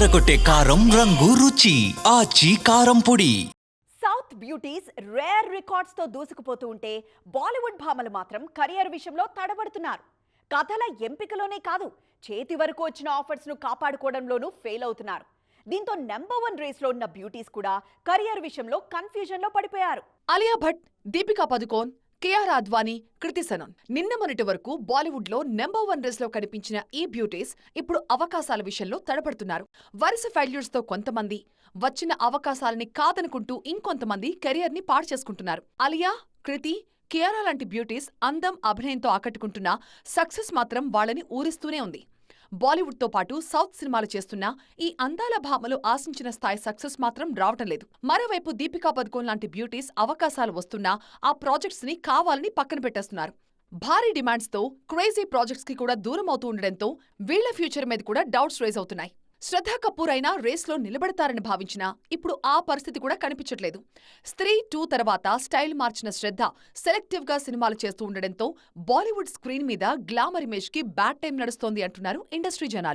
అదరగొట్టే కారం రంగు రుచి ఆచి కారం పొడి. సౌత్ బ్యూటీస్ రేర్ రికార్డ్స్ తో దూసుకుపోతూ ఉంటే బాలీవుడ్ భామలు మాత్రం కెరియర్ విషయంలో తడబడుతున్నారు. కథల ఎంపికలోనే కాదు, చేతి వరకు వచ్చిన ఆఫర్స్ ను కాపాడుకోవడంలోనూ ఫెయిల్ అవుతున్నారు. దీంతో నెంబర్ 1 రేస్ లో ఉన్న బ్యూటీస్ కూడా కెరియర్ విషయంలో కన్ఫ్యూజన్ లో పడిపోయారు. అలియా భట్, దీపికా పదుకోన్, కియారా అద్వానీ, కృతి సనన్ నిన్న మొన్నటి వరకు బాలీవుడ్ లో నెంబర్ 1 రేస్ లో కనిపించిన ఈ బ్యూటీస్ ఇప్పుడు అవకాశాల విషయంలో తడబడుతున్నారు. వరుస ఫెయిల్యూర్స్ తో కొంతమంది, వచ్చిన అవకాశాలని కాదనుకుంటూ ఇంకొంతమంది కెరియర్ ని పాడు చేసుకుంటున్నారు. అలియా, కృతి, కియారా లాంటి బ్యూటీస్ అందం, అభినయంతో ఆకట్టుకుంటున్నా సక్సెస్ మాత్రం వాళ్ళని ఊరిస్తూనే ఉంది. బాలీవుడ్ తో పాటు సౌత్ సినిమాలు చేస్తున్న ఈ అందాల భామలు ఆశించిన స్థాయి సక్సెస్ మాత్రం రావటం లేదు. మరోవైపు దీపికా పదుకోన్ లాంటి బ్యూటీస్ అవకాశాలు వస్తున్నా ఆ ప్రాజెక్ట్స్ ని కావాలని పక్కన పెట్టేస్తున్నారు. భారీ డిమాండ్స్ తో క్రేజీ ప్రాజెక్ట్స్ కి కూడా దూరం అవుతూ ఉండడంతో వీళ్ల ఫ్యూచర్ మీద కూడా డౌట్స్ రైజ్ అవుతున్నాయి. శ్రద్ధా కపూర్ అయినా రేస్లో నిలబడతారని భావించినా ఇప్పుడు ఆ పరిస్థితి కూడా కనిపించట్లేదు. స్త్రీ 2 తర్వాత స్టైల్ మార్చిన శ్రద్ధ సెలెక్టివ్ గా సినిమాలు చేస్తూ ఉండడంతో బాలీవుడ్ స్క్రీన్ మీద గ్లామర్ ఇమేజ్ కి బ్యాడ్ టైం నడుస్తోంది అంటున్నారు ఇండస్ట్రీ జనాలు.